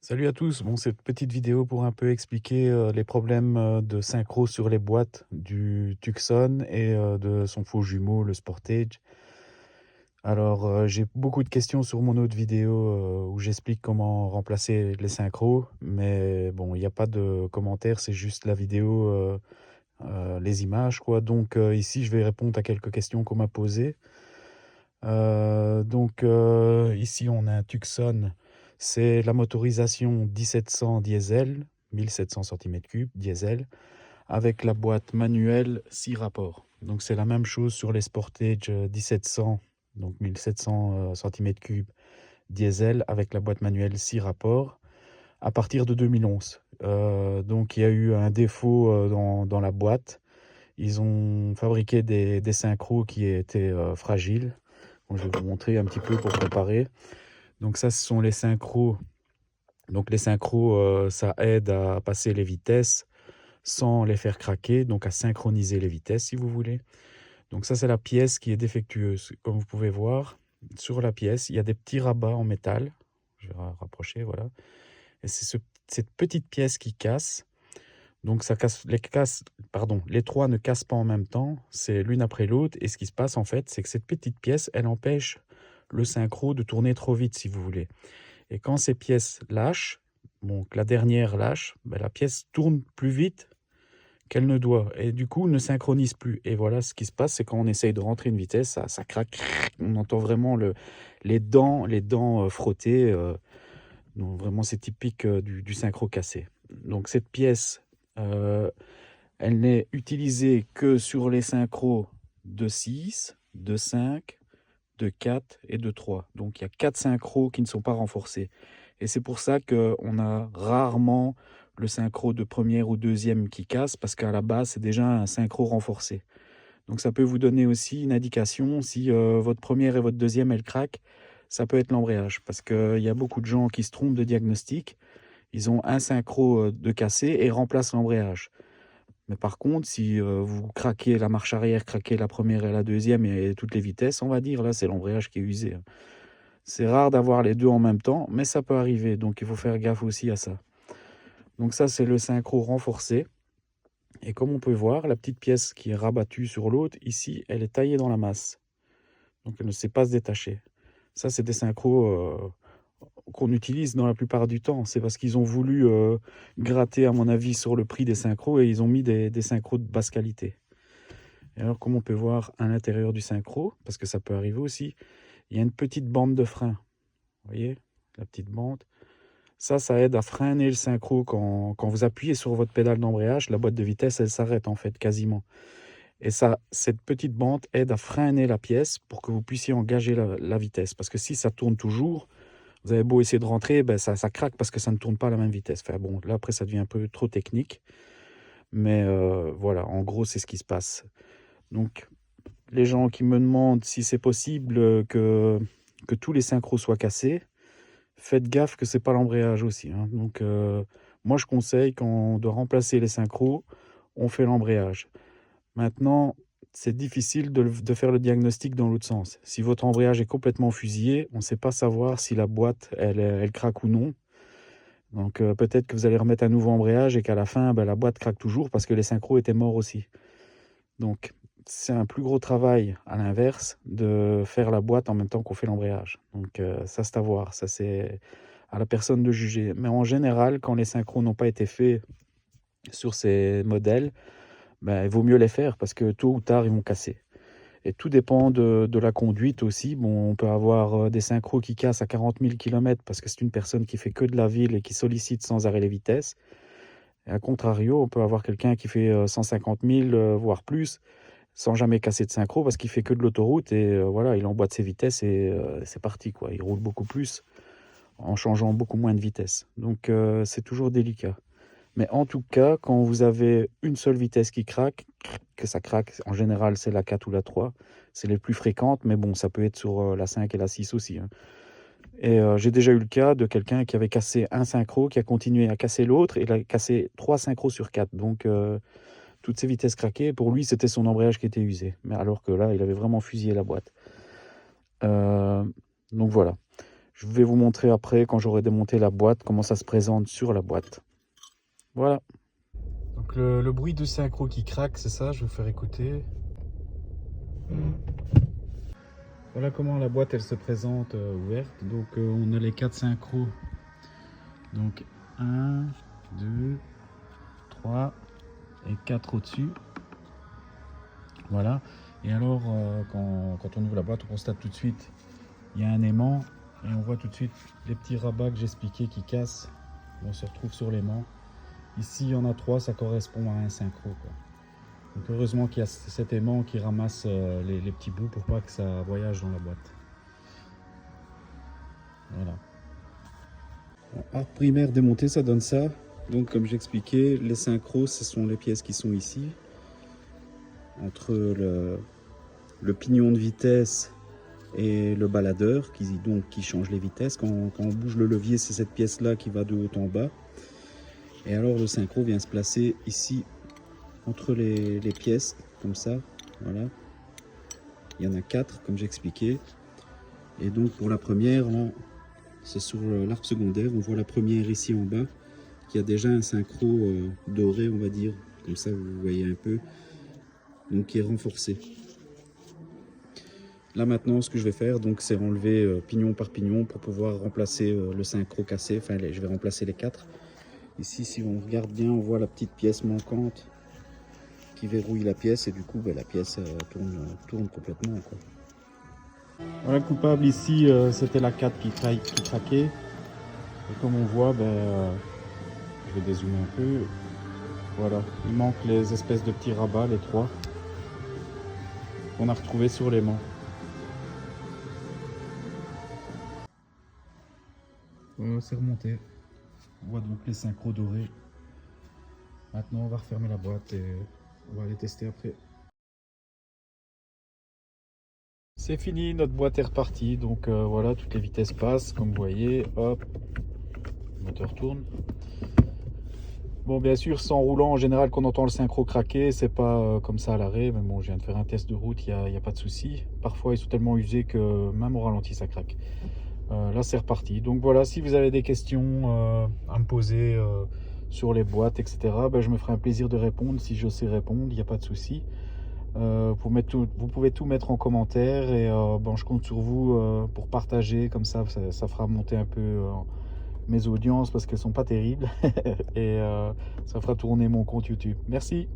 Salut à tous, bon cette petite vidéo pour un peu expliquer les problèmes de synchro sur les boîtes du Tucson et de son faux jumeau, le Sportage. Alors j'ai beaucoup de questions sur mon autre vidéo où j'explique comment remplacer les synchros, mais bon il n'y a pas de commentaires, c'est juste la vidéo, les images quoi. Donc ici je vais répondre à quelques questions qu'on m'a posées. Ici on a un Tucson, c'est la motorisation 1700 diesel, 1700 cm3 diesel, avec la boîte manuelle 6 rapports. Donc c'est la même chose sur les Sportage 1700, donc 1700 cm3 diesel avec la boîte manuelle 6 rapports à partir de 2011. Donc il y a eu un défaut dans la boîte. Ils ont fabriqué des synchros qui étaient fragiles. Bon, je vais vous montrer un petit peu pour comparer. Donc ça, ce sont les synchros. Donc les synchros, ça aide à passer les vitesses sans les faire craquer, donc à synchroniser les vitesses si vous voulez. Donc ça, c'est la pièce qui est défectueuse. Comme vous pouvez voir, sur la pièce, il y a des petits rabats en métal. Je vais rapprocher, voilà. Et c'est cette petite pièce qui casse. Donc ça les trois ne cassent pas en même temps, c'est l'une après l'autre. Et ce qui se passe en fait, c'est que cette petite pièce, elle empêche le synchro de tourner trop vite, si vous voulez. Et quand ces pièces lâchent, donc la dernière lâche, ben, la pièce tourne plus vite qu'elle ne doit. Et du coup, ne synchronise plus. Et voilà, ce qui se passe, c'est quand on essaye de rentrer une vitesse, ça craque. On entend vraiment les dents frotter. Donc vraiment, c'est typique du synchro cassé. Donc cette pièce, euh, elle n'est utilisée que sur les synchros de 6, de 5, de 4 et de 3. Donc il y a 4 synchros qui ne sont pas renforcés. Et c'est pour ça qu'on a rarement le synchro de première ou deuxième qui casse, parce qu'à la base, c'est déjà un synchro renforcé. Donc ça peut vous donner aussi une indication si votre première et votre deuxième, elle craque, ça peut être l'embrayage. Parce qu'il y a beaucoup de gens qui se trompent de diagnostic. Ils ont un synchro de cassé et remplacent l'embrayage. Mais par contre, si vous craquez la marche arrière, craquez la première et la deuxième et toutes les vitesses, on va dire, là, c'est l'embrayage qui est usé, hein. C'est rare d'avoir les deux en même temps, mais ça peut arriver, donc il faut faire gaffe aussi à ça. Donc ça, c'est le synchro renforcé. Et comme on peut voir, la petite pièce qui est rabattue sur l'autre, ici, elle est taillée dans la masse. Donc elle ne sait pas se détacher. Ça, c'est des synchros qu'on utilise dans la plupart du temps. C'est parce qu'ils ont voulu gratter, à mon avis, sur le prix des synchros et ils ont mis des synchros de basse qualité. Et alors, comme on peut voir à l'intérieur du synchro, parce que ça peut arriver aussi, il y a une petite bande de frein. Vous voyez, la petite bande. Ça aide à freiner le synchro. Quand vous appuyez sur votre pédale d'embrayage, la boîte de vitesse, elle s'arrête en fait, quasiment. Et ça, cette petite bande aide à freiner la pièce pour que vous puissiez engager la vitesse. Parce que si ça tourne toujours, vous avez beau essayer de rentrer, ben ça craque parce que ça ne tourne pas à la même vitesse. Enfin bon, là après ça devient un peu trop technique. Mais voilà, en gros, c'est ce qui se passe. Donc, les gens qui me demandent si c'est possible que tous les synchros soient cassés, faites gaffe que c'est pas l'embrayage aussi, hein. Donc, moi, je conseille quand on doit remplacer les synchros, on fait l'embrayage. Maintenant, c'est difficile de faire le diagnostic dans l'autre sens. Si votre embrayage est complètement fusillé, on ne sait pas savoir si la boîte, elle craque ou non. Donc, peut-être que vous allez remettre un nouveau embrayage et qu'à la fin, ben, la boîte craque toujours parce que les synchros étaient morts aussi. Donc, c'est un plus gros travail, à l'inverse, de faire la boîte en même temps qu'on fait l'embrayage. Donc, ça, c'est à voir. Ça, c'est à la personne de juger. Mais en général, quand les synchros n'ont pas été faits sur ces modèles, ben, il vaut mieux les faire parce que tôt ou tard, ils vont casser. Et tout dépend de la conduite aussi. Bon, on peut avoir des synchros qui cassent à 40 000 km parce que c'est une personne qui fait que de la ville et qui sollicite sans arrêt les vitesses. Et à contrario, on peut avoir quelqu'un qui fait 150 000, voire plus, sans jamais casser de synchro parce qu'il fait que de l'autoroute et voilà, il emboîte ses vitesses et c'est parti, quoi. Il roule beaucoup plus en changeant beaucoup moins de vitesse. Donc c'est toujours délicat. Mais en tout cas, quand vous avez une seule vitesse qui craque, que ça craque, en général c'est la 4 ou la 3, c'est les plus fréquentes, mais bon, ça peut être sur la 5 et la 6 aussi, hein. Et j'ai déjà eu le cas de quelqu'un qui avait cassé un synchro, qui a continué à casser l'autre, et il a cassé 3 synchros sur 4. Donc toutes ces vitesses craquées, pour lui, c'était son embrayage qui était usé. Mais alors que là, il avait vraiment fusillé la boîte. Donc voilà. Je vais vous montrer après, quand j'aurai démonté la boîte, comment ça se présente sur la boîte. Voilà. Donc le bruit de synchro qui craque, c'est ça, je vais vous faire écouter. Voilà comment la boîte elle se présente ouverte. Donc on a les 4 synchros. Donc 1, 2, 3 et 4 au-dessus. Voilà. Et alors quand on ouvre la boîte, on constate tout de suite il y a un aimant et on voit tout de suite les petits rabats que j'expliquais qui cassent. On se retrouve sur l'aimant. Ici il y en a 3, ça correspond à un synchro, quoi. Donc heureusement qu'il y a cet aimant qui ramasse les petits bouts pour pas que ça voyage dans la boîte. Voilà. Arc primaire démonté, ça donne ça. Donc comme j'expliquais, les synchros, ce sont les pièces qui sont ici. Entre le pignon de vitesse et le baladeur qui change les vitesses. Quand on bouge le levier, c'est cette pièce-là qui va de haut en bas. Et alors le synchro vient se placer ici entre les pièces, comme ça. Voilà. Il y en a 4, comme j'expliquais. Et donc pour la première, c'est sur l'arc secondaire. On voit la première ici en bas, qui a déjà un synchro doré, on va dire. Comme ça, vous voyez un peu. Donc qui est renforcé. Là maintenant, ce que je vais faire, donc, c'est enlever pignon par pignon pour pouvoir remplacer le synchro cassé. Enfin, je vais remplacer les 4. Ici, si on regarde bien, on voit la petite pièce manquante qui verrouille la pièce et du coup, la pièce tourne complètement, quoi. Voilà, le coupable ici, c'était la 4 qui craquait. Et comme on voit, je vais dézoomer un peu. Voilà, il manque les espèces de petits rabats, les 3, qu'on a retrouvés sur l'aimant. C'est remonté. On voit donc les synchros dorés. Maintenant, on va refermer la boîte et on va les tester après. C'est fini, notre boîte est repartie. Donc voilà, toutes les vitesses passent, comme vous voyez. Hop, le moteur tourne. Bon, bien sûr, c'est en roulant en général qu'on entend le synchro craquer. C'est pas comme ça à l'arrêt. Mais bon, je viens de faire un test de route, il n'y a pas de souci. Parfois, ils sont tellement usés que même au ralenti, ça craque. Là, c'est reparti. Donc voilà, si vous avez des questions à me poser sur les boîtes, etc., je me ferai un plaisir de répondre. Si je sais répondre, il n'y a pas de souci. Vous pouvez tout mettre en commentaire et je compte sur vous pour partager. Comme ça fera monter un peu mes audiences parce qu'elles sont pas terribles et ça fera tourner mon compte YouTube. Merci.